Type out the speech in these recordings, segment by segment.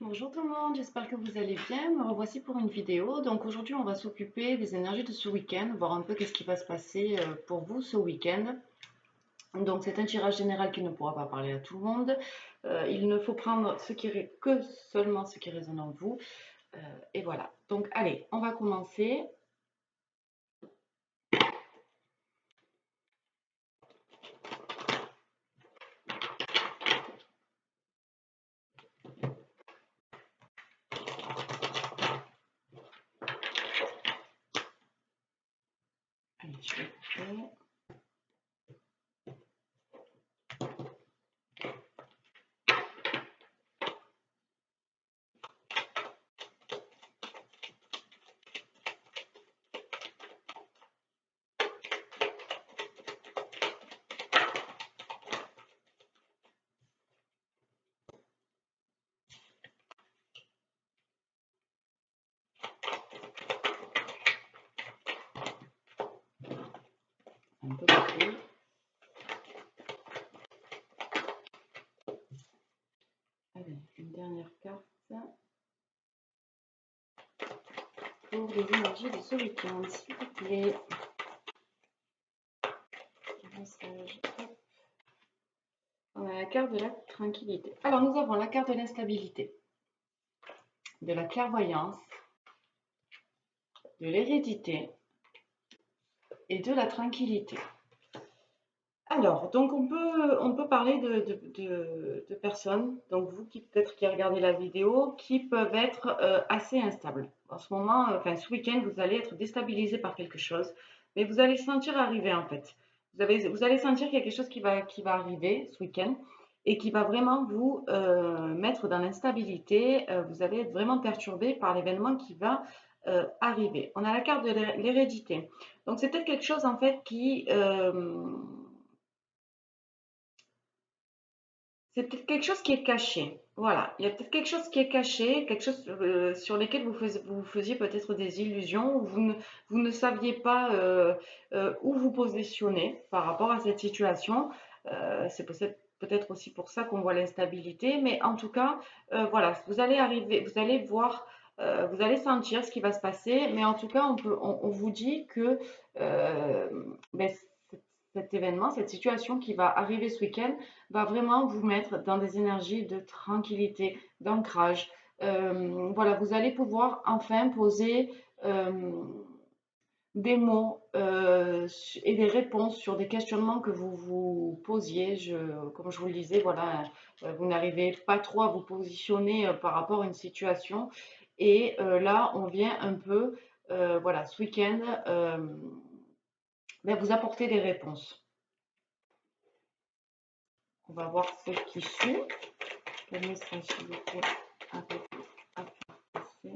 Bonjour tout le monde, j'espère que vous allez bien. Me revoici pour une vidéo. Donc aujourd'hui, on va s'occuper des énergies de ce week-end, voir un peu qu'est-ce qui va se passer pour vous ce week-end. Donc c'est un tirage général qui ne pourra pas parler à tout le monde. Il ne faut prendre que seulement ce qui résonne en vous. Et voilà. Donc allez, on va commencer. Allez, je vais couper. Un peu beaucoup. Allez, une dernière carte pour les énergies de ce week-end, s'il vous plaît. Message. On a la carte de la tranquillité. Alors, nous avons la carte de l'instabilité, de la clairvoyance, de l'hérédité et de la tranquillité. Alors, donc on peut parler de personnes, donc vous qui peut-être qui regardez la vidéo, qui peuvent être assez instables. En ce moment, ce week-end, vous allez être déstabilisé par quelque chose, mais vous allez sentir arriver en fait. Vous allez sentir qu'il y a quelque chose qui va arriver ce week-end et qui va vraiment vous mettre dans l'instabilité. Vous allez être vraiment perturbé par l'événement qui va arriver. On a la carte de l'hérédité. Donc c'est peut-être quelque chose en fait c'est peut-être quelque chose qui est caché. Voilà, il y a peut-être quelque chose qui est caché, quelque chose sur lequel vous faisiez peut-être des illusions, où vous ne saviez pas où vous positionner par rapport à cette situation. C'est peut-être aussi pour ça qu'on voit l'instabilité, mais en tout cas, voilà, vous allez arriver, vous allez voir, vous allez sentir ce qui va se passer, mais en tout cas, on vous dit que ben, cet événement, cette situation qui va arriver ce week-end, va vraiment vous mettre dans des énergies de tranquillité, d'ancrage. Voilà, vous allez pouvoir enfin poser des mots et des réponses sur des questionnements que vous vous posiez. Comme je vous le disais, voilà, vous n'arrivez pas trop à vous positionner par rapport à une situation. Et là, on vient un peu, voilà, ce week-end, vous apporter des réponses. On va voir ce qui suit. Le message, s'il vous plaît, avec à faire passer.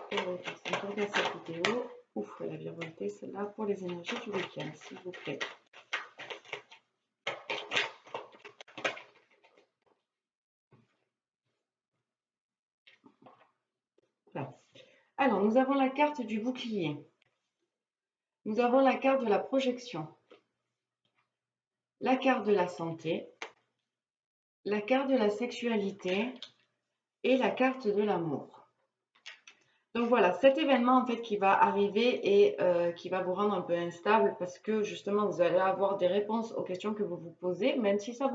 Et personne qui regarde cette vidéo, ouf, elle a bien volté celle-là pour les énergies du week-end, s'il vous plaît. Voilà. Alors, nous avons la carte du bouclier. Nous avons la carte de la projection, la carte de la santé, la carte de la sexualité et la carte de l'amour. Donc voilà, cet événement en fait qui va arriver et qui va vous rendre un peu instable parce que justement vous allez avoir des réponses aux questions que vous vous posez, même si ça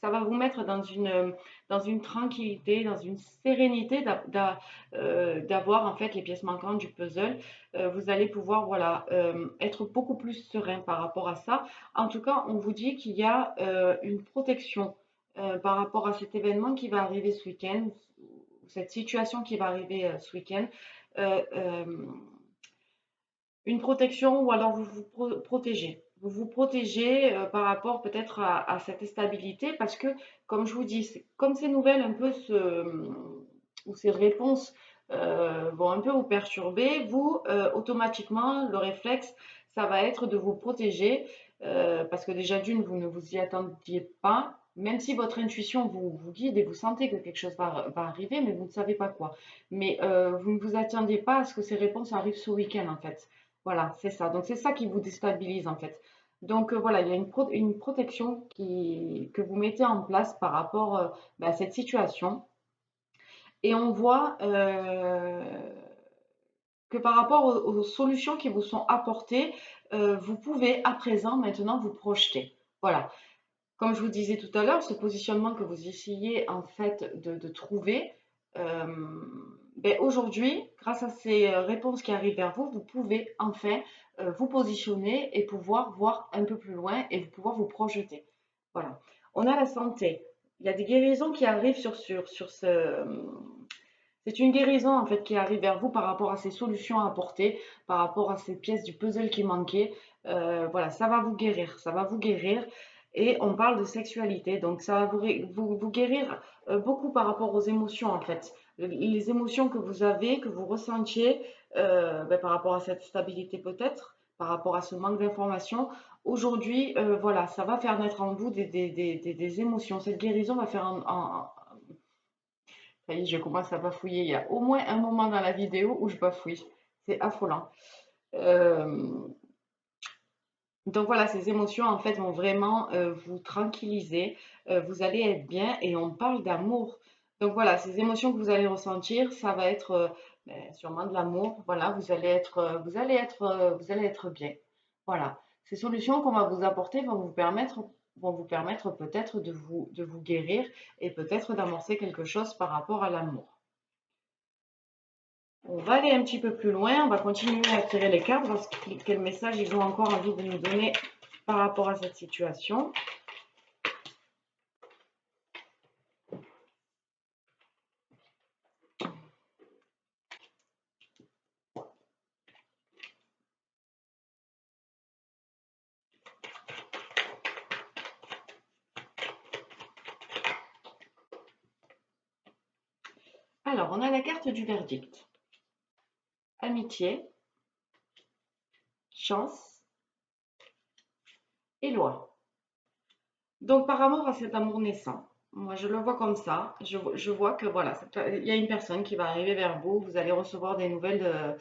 va vous mettre dans une tranquillité, dans une sérénité d'avoir en fait les pièces manquantes du puzzle. Vous allez pouvoir voilà être beaucoup plus serein par rapport à ça. En tout cas, on vous dit qu'il y a une protection par rapport à cet événement qui va arriver ce week-end, cette situation qui va arriver ce week-end, euh, euh, une protection ou alors vous vous protégez. Vous vous protégez par rapport peut-être à cette instabilité parce que, comme je vous dis, comme ces nouvelles un peu ou ces réponses vont un peu vous perturber, vous, automatiquement, le réflexe, ça va être de vous protéger parce que déjà d'une, vous ne vous y attendiez pas, même si votre intuition vous guide et vous sentez que quelque chose va arriver, mais vous ne savez pas quoi. Mais vous ne vous attendiez pas à ce que ces réponses arrivent ce week-end, en fait. Voilà, c'est ça. Donc c'est ça qui vous déstabilise, en fait. Donc voilà, il y a une protection que vous mettez en place par rapport à cette situation. Et on voit que par rapport aux solutions qui vous sont apportées, vous pouvez à présent maintenant vous projeter. Voilà. Comme je vous disais tout à l'heure, ce positionnement que vous essayez en fait de trouver, euh, aujourd'hui, grâce à ces réponses qui arrivent vers vous, vous pouvez enfin vous positionner et pouvoir voir un peu plus loin et pouvoir vous projeter. Voilà. On a la santé. Il y a des guérisons qui arrivent sur ce, c'est une guérison en fait qui arrive vers vous par rapport à ces solutions à apporter, par rapport à ces pièces du puzzle qui manquaient. Voilà, ça va vous guérir, ça va vous guérir. Et on parle de sexualité, donc ça va vous guérir beaucoup par rapport aux émotions en fait. Les émotions que vous avez, que vous ressentiez par rapport à cette stabilité peut-être, par rapport à ce manque d'information. Aujourd'hui, voilà, ça va faire naître en vous des émotions. Cette guérison va faire ça y est, je commence à bafouiller. Il y a au moins un moment dans la vidéo où je bafouille. C'est affolant. Euh, donc voilà, ces émotions en fait vont vraiment vous tranquilliser. Vous allez être bien et on parle d'amour. Donc voilà, ces émotions que vous allez ressentir, ça va être sûrement de l'amour. Voilà, vous allez être bien. Voilà, ces solutions qu'on va vous apporter vont vous permettre peut-être de vous guérir et peut-être d'amorcer quelque chose par rapport à l'amour. On va aller un petit peu plus loin, on va continuer à tirer les cartes, voir quel message ils ont encore envie de nous donner par rapport à cette situation. Alors, on a la carte du verdict. Amitié, chance et loi. Donc, par rapport à cet amour naissant, moi je le vois comme ça. Je vois que voilà, il y a une personne qui va arriver vers vous, vous allez recevoir des nouvelles.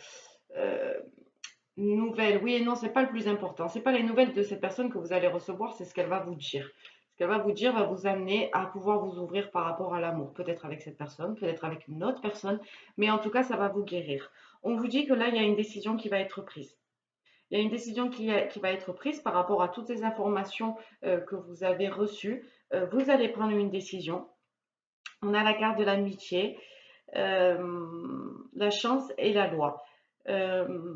Nouvelles, oui et non, c'est pas le plus important. C'est pas les nouvelles de cette personne que vous allez recevoir, c'est ce qu'elle va vous dire. Ce qu'elle va vous dire va vous amener à pouvoir vous ouvrir par rapport à l'amour. Peut-être avec cette personne, peut-être avec une autre personne, mais en tout cas, ça va vous guérir. On vous dit que là, il y a une décision qui va être prise. Il y a une décision qui va être prise par rapport à toutes les informations que vous avez reçues. Vous allez prendre une décision. On a la carte de l'amitié, la chance et la loi. Euh,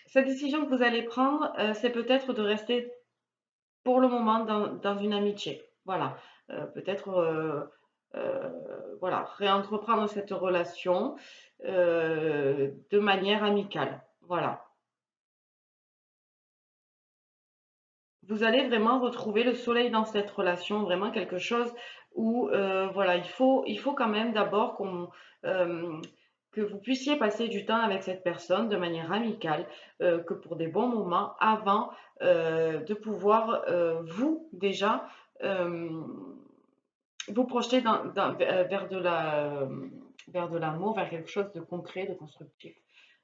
cette décision que vous allez prendre, c'est peut-être de rester pour le moment dans une amitié. Voilà. Peut-être voilà, réentreprendre cette relation de manière amicale. Voilà. Vous allez vraiment retrouver le soleil dans cette relation, vraiment quelque chose où voilà, il faut quand même d'abord euh, que vous puissiez passer du temps avec cette personne de manière amicale, que pour des bons moments, avant de pouvoir vous déjà euh, vous projeter vers de l'amour, vers quelque chose de concret, de constructif.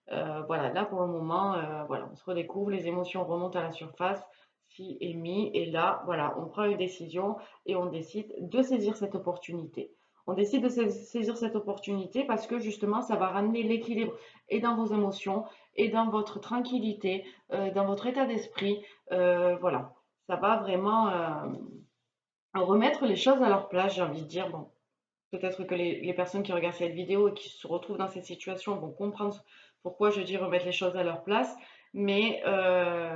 Voilà, là pour le moment, voilà, on se redécouvre, les émotions remontent à la surface, si et mi, et là, voilà, on prend une décision et on décide de saisir cette opportunité. On décide de saisir cette opportunité parce que justement, ça va ramener l'équilibre et dans vos émotions et dans votre tranquillité, dans votre état d'esprit. Voilà, ça va vraiment remettre les choses à leur place, j'ai envie de dire. Bon, peut-être que les personnes qui regardent cette vidéo et qui se retrouvent dans cette situation vont comprendre pourquoi je dis remettre les choses à leur place. Mais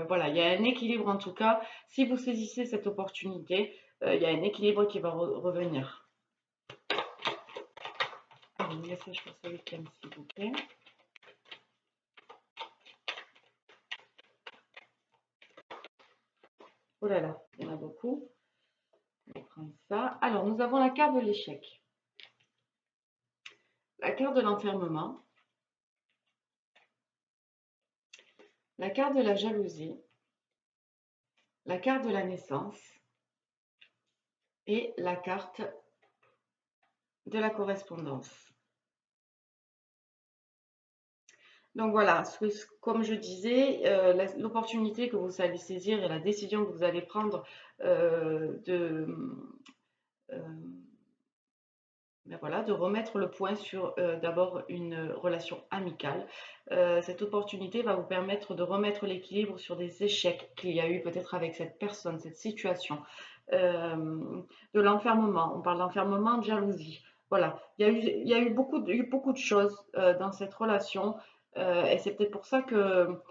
voilà, il y a un équilibre en tout cas. Si vous saisissez cette opportunité, il y a un équilibre qui va revenir. Un message pour ce week-end, s'il vous plaît. Oh là là, il y en a beaucoup. On va prendre ça. Alors, nous avons la carte de l'échec, la carte de l'enfermement, la carte de la jalousie, la carte de la naissance et la carte de la correspondance. Donc voilà, comme je disais, l'opportunité que vous allez saisir et la décision que vous allez prendre de, euh, ben voilà, de remettre le point sur d'abord une relation amicale. Cette opportunité va vous permettre de remettre l'équilibre sur des échecs qu'il y a eu peut-être avec cette personne, cette situation. De l'enfermement, on parle d'enfermement, de jalousie. Voilà, il y a eu beaucoup de choses dans cette relation et c'est peut-être pour ça que,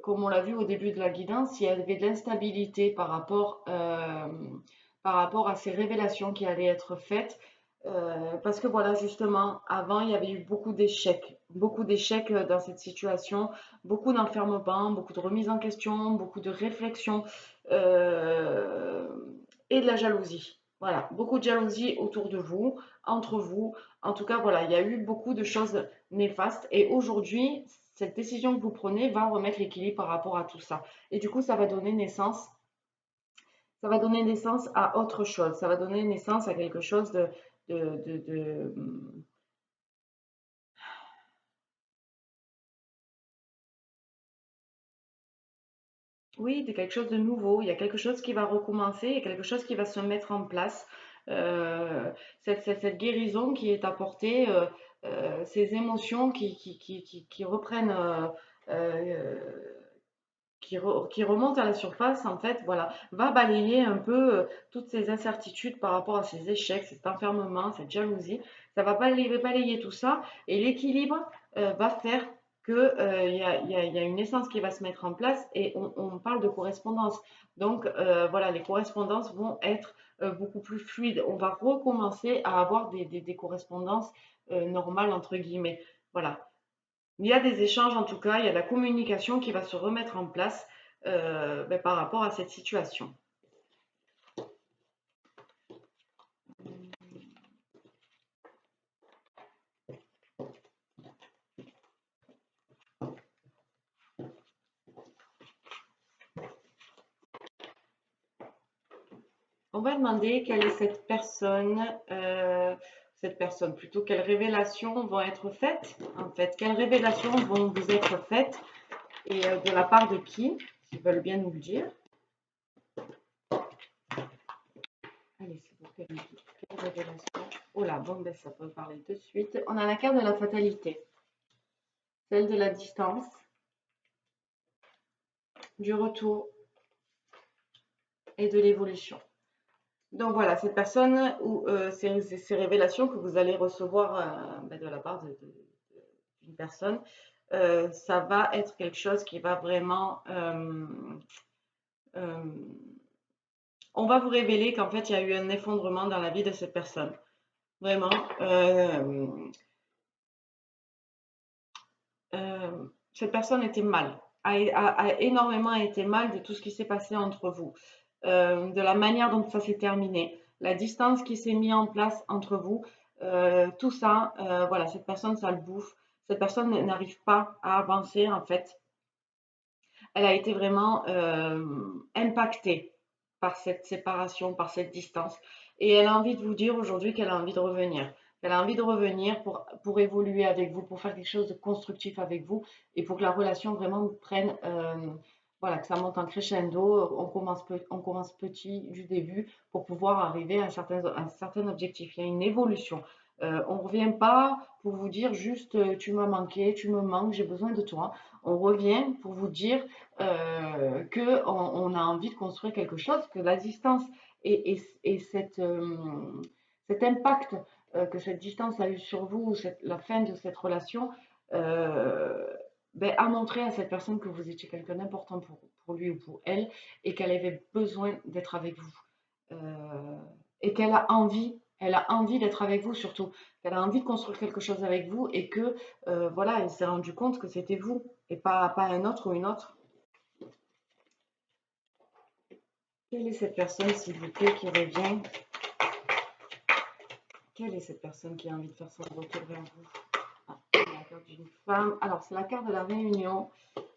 comme on l'a vu au début de la guidance, il y avait de l'instabilité par rapport à ces révélations qui allaient être faites. Parce que voilà, justement, avant, il y avait eu beaucoup d'échecs dans cette situation, beaucoup d'enfermement, beaucoup de remise en question, beaucoup de réflexion euh, et de la jalousie. Voilà, beaucoup de jalousie autour de vous, entre vous. En tout cas, voilà, il y a eu beaucoup de choses néfastes et aujourd'hui, cette décision que vous prenez va remettre l'équilibre par rapport à tout ça. Et du coup, ça va donner naissance à autre chose. Ça va donner naissance à quelque chose de oui, de quelque chose de nouveau. Il y a quelque chose qui va recommencer, il y a quelque chose qui va se mettre en place. Euh, cette guérison qui est apportée, ces émotions qui reprennent, euh, qui remonte à la surface, en fait, voilà, va balayer un peu toutes ces incertitudes par rapport à ces échecs, cet enfermement, cette jalousie. Ça va balayer tout ça et l'équilibre va faire que il y a une essence qui va se mettre en place et on parle de correspondance. Donc voilà, les correspondances vont être beaucoup plus fluides. On va recommencer à avoir des correspondances normales entre guillemets. Voilà. Il y a des échanges en tout cas, il y a de la communication qui va se remettre en place ben, par rapport à cette situation. On va demander quelle est cette personne plutôt, quelles révélations vont être faites en fait, quelles révélations vont vous être faites et de la part de qui, s'ils veulent bien nous le dire. Allez, c'est bon, quelle révélation. Oh là, bon, ben, ça peut parler de suite. On a la carte de la fatalité, celle de la distance, du retour et de l'évolution. Donc voilà, cette personne ou ces révélations que vous allez recevoir ben, de la part d'une personne, ça va être quelque chose qui va vraiment... euh, on va vous révéler qu'en fait, il y a eu un effondrement dans la vie de cette personne. Vraiment. Cette personne était mal, a énormément été mal de tout ce qui s'est passé entre vous, de la manière dont ça s'est terminé, la distance qui s'est mise en place entre vous, tout ça, voilà, cette personne, ça le bouffe. Cette personne n'arrive pas à avancer en fait. Elle a été vraiment impactée par cette séparation, par cette distance. Et elle a envie de vous dire aujourd'hui qu'elle a envie de revenir. Elle a envie de revenir pour évoluer avec vous, pour faire quelque chose de constructif avec vous et pour que la relation vraiment prenne, voilà, que ça monte en crescendo. On commence petit du début pour pouvoir arriver à un certain objectif. Il y a une évolution. On ne revient pas pour vous dire juste tu m'as manqué, tu me manques, j'ai besoin de toi. On revient pour vous dire qu'on a envie de construire quelque chose, que la distance et cet impact que cette distance a eu sur vous, la fin de cette relation, euh, ben, a montré à cette personne que vous étiez quelqu'un d'important pour lui ou pour elle et qu'elle avait besoin d'être avec vous. Et elle a envie d'être avec vous surtout, qu'elle a envie de construire quelque chose avec vous et que voilà, elle s'est rendue compte que c'était vous et pas un autre ou une autre. Quelle est cette personne, s'il vous plaît, qui revient? Quelle est cette personne qui a envie de faire son retour vers vous? Ah, la carte d'une femme. Alors, c'est la carte de la réunion,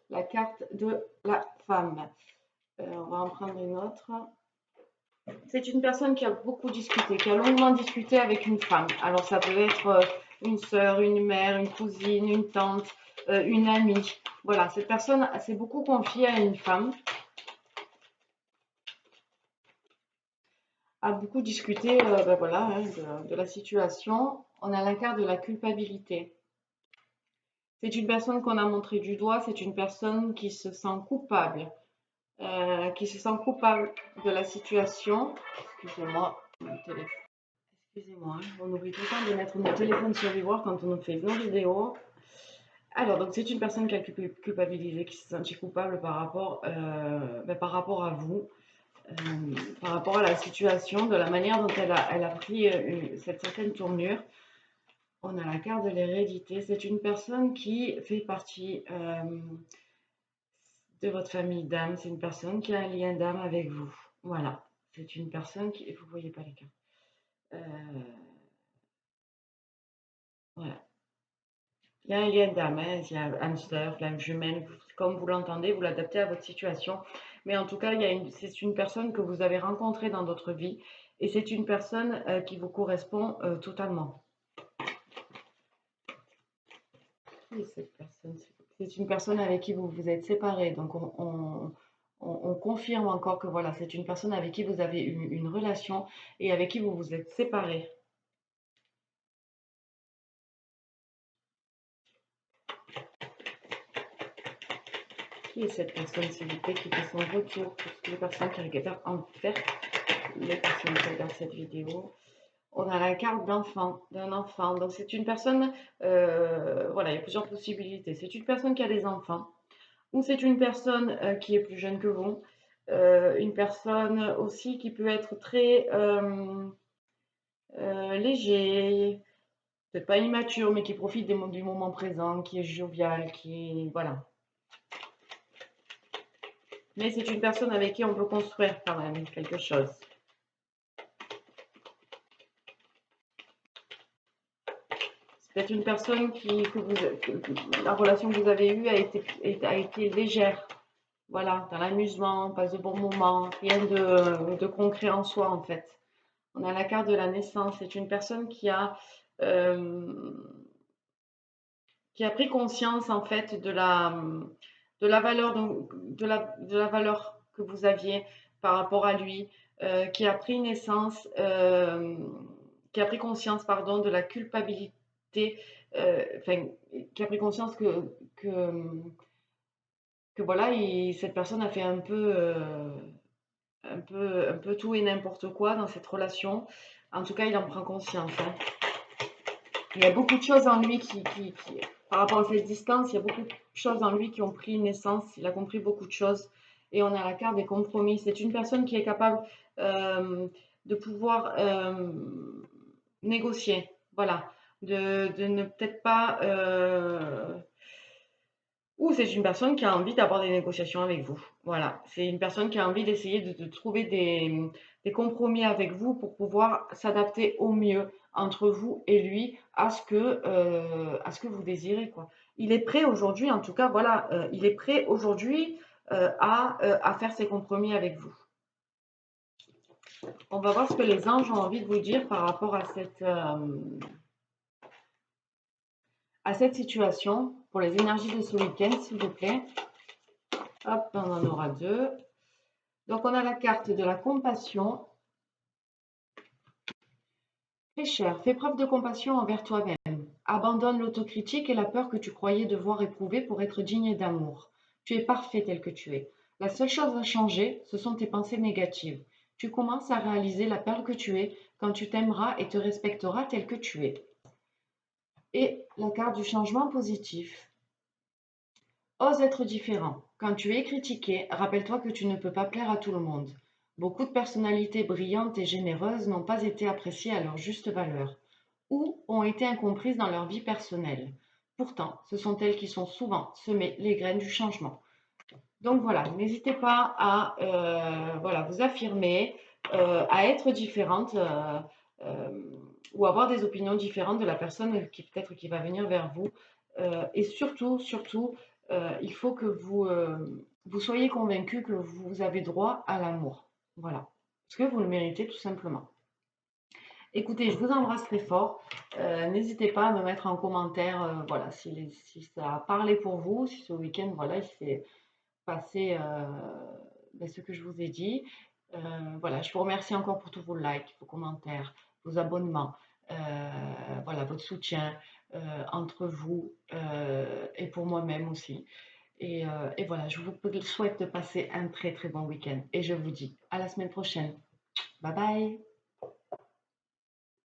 la carte de la femme. On va en prendre une autre. C'est une personne qui a beaucoup discuté, qui a longuement discuté avec une femme. Alors, ça peut être une sœur, une mère, une cousine, une tante, une amie. Voilà, cette personne s'est beaucoup confiée à une femme, a beaucoup discuté ben voilà, hein, de la situation. On a la carte de la culpabilité. C'est une personne qu'on a montré du doigt, c'est une personne qui se sent coupable, de la situation. Excusez-moi, mon téléphone. Excusez-moi, hein, on oublie tout le temps de mettre nos téléphones sur vibreur quand on fait nos vidéos. Alors, donc c'est une personne qui a culpabilisé, qui se sentit coupable par rapport à vous, par rapport à la situation, de la manière dont elle a pris cette certaine tournure. On a la carte de l'hérédité. C'est une personne qui fait partie de votre famille d'âme. C'est une personne qui a un lien d'âme avec vous. Voilà. C'est une personne qui... Vous ne voyez pas les cartes. Voilà. Il y a un lien d'âme, hein, il y a âme sœur, flamme jumelle, comme vous l'entendez, vous l'adaptez à votre situation. Mais en tout cas, c'est une personne que vous avez rencontrée dans d'autres vies et c'est une personne qui vous correspond totalement. Qui est cette personne? C'est une personne avec qui vous vous êtes séparés. Donc, on confirme encore que voilà, c'est une personne avec qui vous avez eu une relation et avec qui vous vous êtes séparés. Qui est cette personne, s'il vous plaît, qui fait son retour pour toutes les personnes qui regardent en faire, les personnes qui regardent cette vidéo? On a la carte d'un enfant. Donc, c'est une personne, voilà, il y a plusieurs possibilités. C'est une personne qui a des enfants, ou c'est une personne qui est plus jeune que vous, une personne aussi qui peut être très léger, peut-être pas immature, mais qui profite du moment présent, qui est jovial, qui est... Voilà. Mais c'est une personne avec qui on peut construire quand même quelque chose. C'est peut-être une personne la relation que vous avez eue a été légère. Voilà, dans l'amusement, on passe de bons moments, rien de concret en soi en fait. On a la carte de la naissance. C'est une personne euh, qui a pris conscience en fait de la valeur, de la valeur que vous aviez par rapport à lui, qui a pris naissance, qui a pris conscience, pardon, de la culpabilité, enfin, qui a pris conscience que voilà, cette personne a fait un peu tout et n'importe quoi dans cette relation. En tout cas, il en prend conscience, hein. Il y a beaucoup de choses en lui par rapport à cette distance, il y a beaucoup de choses en lui qui ont pris naissance. Il a compris beaucoup de choses. Et on a la carte des compromis. C'est une personne qui est capable de pouvoir négocier. Voilà. De ne peut-être pas... ou c'est une personne qui a envie d'avoir des négociations avec vous. Voilà. C'est une personne qui a envie d'essayer de trouver des compromis avec vous pour pouvoir s'adapter au mieux entre vous et lui à ce que vous désirez, quoi. Il est prêt aujourd'hui, en tout cas, voilà, il est prêt aujourd'hui à faire ses compromis avec vous. On va voir ce que les anges ont envie de vous dire par rapport à cette situation pour les énergies de ce week-end, s'il vous plaît. Hop, on en aura deux. Donc, on a la carte de la compassion. Très cher, fais preuve de compassion envers toi-même. Abandonne l'autocritique et la peur que tu croyais devoir éprouver pour être digne d'amour. Tu es parfait tel que tu es. La seule chose à changer, ce sont tes pensées négatives. Tu commences à réaliser la perle que tu es quand tu t'aimeras et te respecteras tel que tu es. Et la carte du changement positif. Ose être différent. Quand tu es critiqué, rappelle-toi que tu ne peux pas plaire à tout le monde. Beaucoup de personnalités brillantes et généreuses n'ont pas été appréciées à leur juste valeur ou ont été incomprises dans leur vie personnelle. Pourtant, ce sont elles qui sont souvent semées les graines du changement. Donc voilà, n'hésitez pas à voilà, vous affirmer, à être différente ou avoir des opinions différentes de la personne qui peut-être qui va venir vers vous. Et surtout, surtout, il faut que vous soyez convaincu que vous avez droit à l'amour. Voilà. Parce que vous le méritez tout simplement. Écoutez, je vous embrasse très fort. N'hésitez pas à me mettre en commentaire, voilà, si ça a parlé pour vous, si ce week-end, voilà, il s'est passé ben, ce que je vous ai dit. Voilà, je vous remercie encore pour tous vos likes, vos commentaires, vos abonnements, euh, voilà, votre soutien entre vous et pour moi-même aussi. Et voilà, je vous souhaite de passer un très très bon week-end. Et je vous dis à la semaine prochaine. Bye bye.